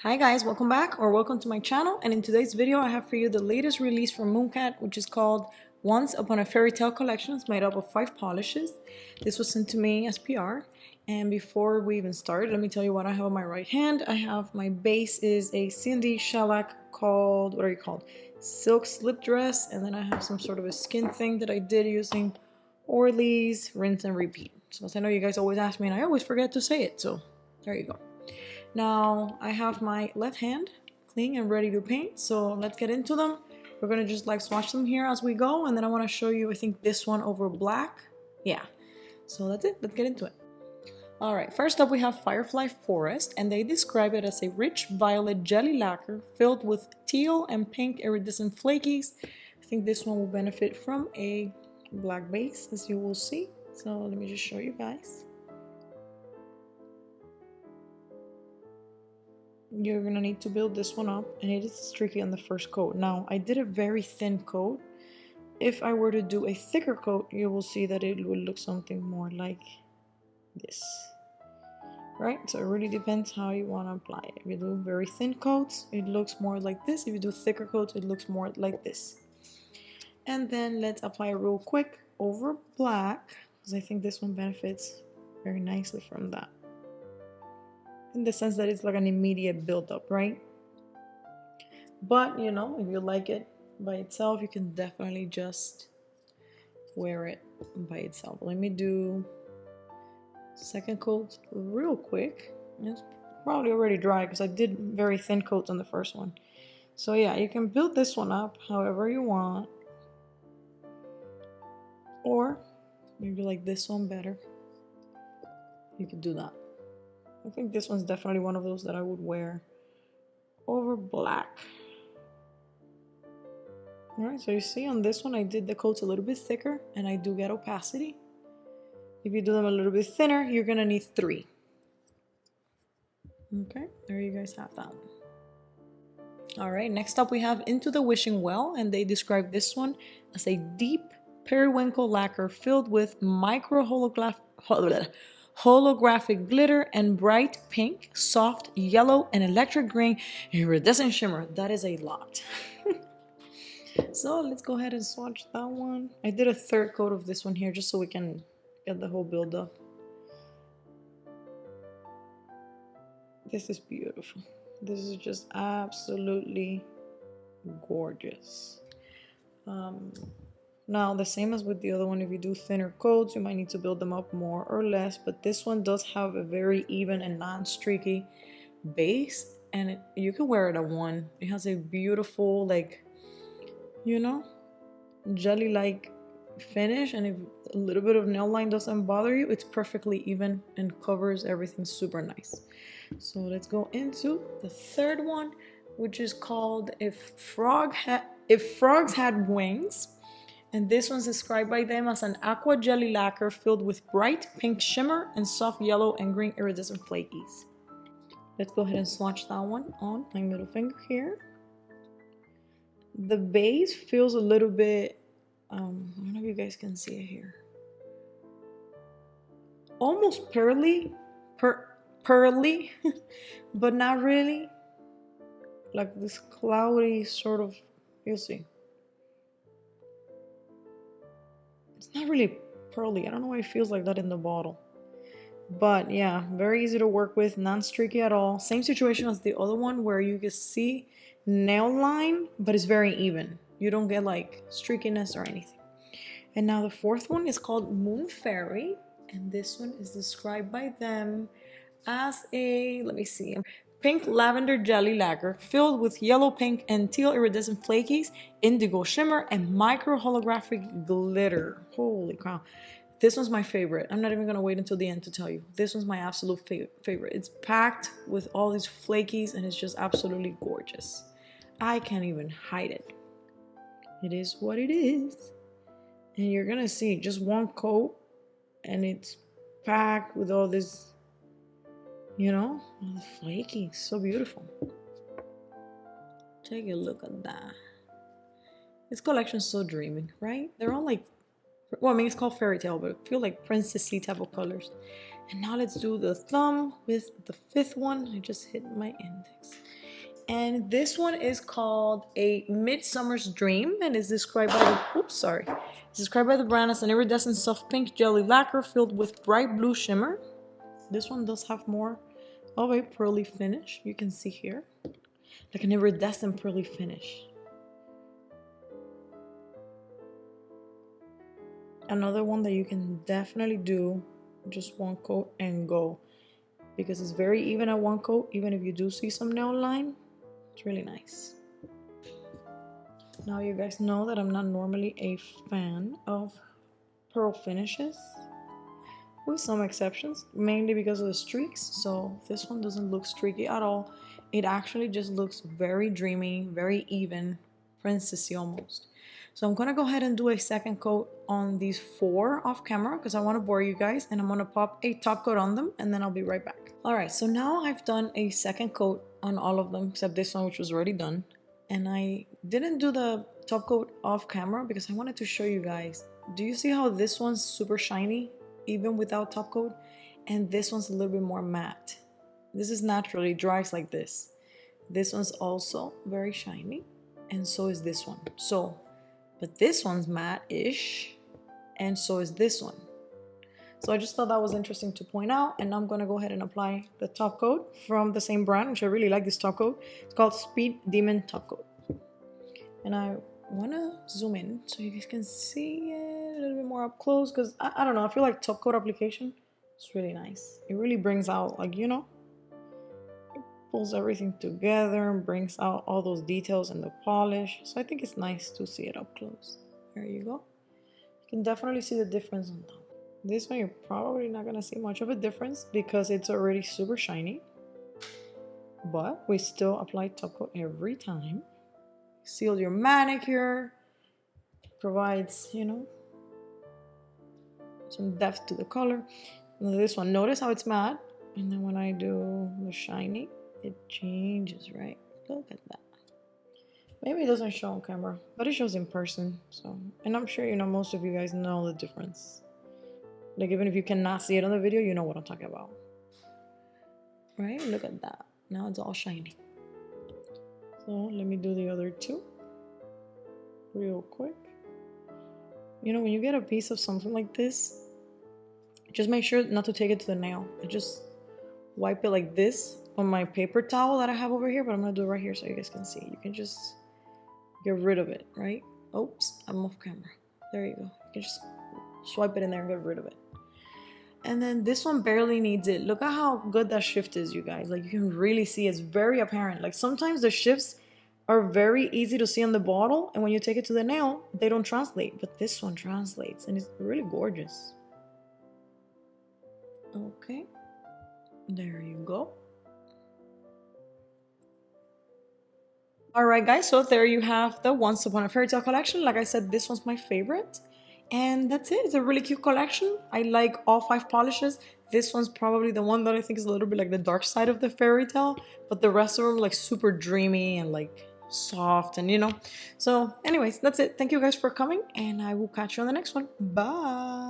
Hi guys, welcome back or welcome to my channel, and in today's video I have for you the latest release from Mooncat, which is called Once Upon a Fairytale collection. It's made up of 5 polishes. This was sent to me as PR, and before we even start, let me tell you what I have on my right hand. I have my base is a sendig shellac called, what are you called? Silk slip dress, and then I have some sort of a skin thing that I did using Orly's rinse and repeat. So as I know you guys always ask me and I always forget to say it, so there you go. Now I have my left hand clean and ready to paint, so let's get into them. We're gonna just like swatch them here as we go, and then I want to show you, I think, this one over black. Yeah, so that's it. Let's get into it. All right, first up we have Firefly Forest, and they describe it as a rich violet jelly lacquer filled with teal and pink iridescent flakies. I think this one will benefit from a black base, as you will see. So let me just show you guys. You're gonna need to build this one up, and it is tricky on the first coat. Now I did a very thin coat. If I were to do a thicker coat, you will see that it will look something more like this, right? So it really depends how you want to apply it. If you do very thin coats, it looks more like this. If you do thicker coats, it looks more like this. And then let's apply real quick over black, because I think this one benefits very nicely from that, in the sense that it's like an immediate build-up, right? But you know, if you like it by itself, you can definitely just wear it by itself. Let me do second coat real quick. It's probably already dry because I did very thin coats on the first one. So yeah, you can build this one up however you want, or maybe like this one better. You could do that. I think this one's definitely one of those that I would wear over black. Alright, so you see on this one I did the coats a little bit thicker, and I do get opacity. If you do them a little bit thinner, you're gonna need 3. Okay, there you guys have that one. Alright, next up we have Into the Wishing Well, and they describe this one as a deep periwinkle lacquer filled with micro holographic glitter and bright pink, soft yellow, and electric green iridescent shimmer. That is a lot. So let's go ahead and swatch that one. I did a third coat of this one here just so we can get the whole build up. This is beautiful. This is just absolutely gorgeous. Now, the same as with the other one, if you do thinner coats, you might need to build them up more or less, but this one does have a very even and non-streaky base, and you can wear it at 1. It has a beautiful, like, you know, jelly-like finish, and if a little bit of nail line doesn't bother you, it's perfectly even and covers everything super nice. So let's go into the third one, which is called If Frogs Had Wings. And this one's described by them as an aqua jelly lacquer filled with bright pink shimmer and soft yellow and green iridescent flakies. Let's go ahead and swatch that one on my middle finger here. The base feels a little bit, I don't know if you guys can see it here. Almost pearly, but not really. Like this cloudy sort of, you'll see. It's not really pearly. I don't know why it feels like that in the bottle. But yeah, very easy to work with, non-streaky at all. Same situation as the other one where you can see nail line, but it's very even. You don't get like streakiness or anything. And now the fourth one is called Moon Fairy, and this one is described by them as a, let me see, pink lavender jelly lacquer filled with yellow, pink, and teal iridescent flakies, indigo shimmer, and micro holographic glitter. Holy cow. This one's my favorite. I'm not even gonna wait until the end to tell you. This one's my absolute favorite. It's packed with all these flakies, and it's just absolutely gorgeous. I can't even hide it. It is what it is. And you're gonna see just one coat, and it's packed with all this, you know, all the flaky. So beautiful. Take a look at that. This collection's so dreamy, right? They're all like, well, I mean, it's called Fairytale, but I feel like princessy type of colors. And now let's do the thumb with the fifth one. I just hit my index. And this one is called a Midsummers Dream and is described by the, oops, sorry. It's described by the brand as an iridescent soft pink jelly lacquer filled with bright blue shimmer. This one does have more of a pearly finish. You can see here, like an iridescent pearly finish. Another one that you can definitely do just one coat and go, because it's very even at one coat. Even if you do see some nail line, it's really nice. Now you guys know that I'm not normally a fan of pearl finishes, with some exceptions, mainly because of the streaks. So this one doesn't look streaky at all. It actually just looks very dreamy, very even, princessy almost. So I'm gonna go ahead and do a second coat on these 4 off camera because I want to bore you guys, and I'm gonna pop a top coat on them and then I'll be right back. All right, so now I've done a second coat on all of them except this one, which was already done. And I didn't do the top coat off camera because I wanted to show you guys. Do you see how this one's super shiny even without top coat, and this one's a little bit more matte? This is naturally dries like this. This one's also very shiny, and so is this one. But this one's matte-ish, and so is this one. So I just thought that was interesting to point out, and I'm gonna go ahead and apply the top coat from the same brand, which I really like this top coat. It's called Speed Demon Top Coat. And I wanna zoom in so you guys can see it a little bit more up close, because I don't know, I feel like top coat application is really nice. It really brings out, like, you know, it pulls everything together and brings out all those details in the polish. So I think it's nice to see it up close. There you go. You can definitely see the difference on that. This one you're probably not gonna see much of a difference because it's already super shiny, but we still apply top coat every time. Seal your manicure, provides, you know, some depth to the color. And this one, notice how it's matte, and then when I do the shiny, it changes, right? Look at that. Maybe it doesn't show on camera, but it shows in person. So, and I'm sure, you know, most of you guys know the difference. Like, even if you cannot see it on the video, you know what I'm talking about. Right? Look at that. Now it's all shiny. So let me do the other 2 real quick. You know, when you get a piece of something like this, just make sure not to take it to the nail. I just wipe it like this on my paper towel that I have over here, but I'm gonna do it right here so you guys can see. You can just get rid of it, right? Oops, I'm off camera. There you go. You can just swipe it in there and get rid of it. And then this one barely needs it. Look at how good that shift is, you guys. Like, you can really see it's very apparent. Like, sometimes the shifts are very easy to see on the bottle, and when you take it to the nail, they don't translate. But this one translates, and it's really gorgeous. Okay, there you go. All right, guys, so there you have the Once Upon a Fairytale collection. Like I said, this one's my favorite. And that's it. It's a really cute collection. I like all 5 polishes. This one's probably the one that I think is a little bit like the dark side of the Fairytale, but the rest of them like super dreamy and like soft, and you know. So anyways, that's it. Thank you guys for coming, and I will catch you on the next one. Bye.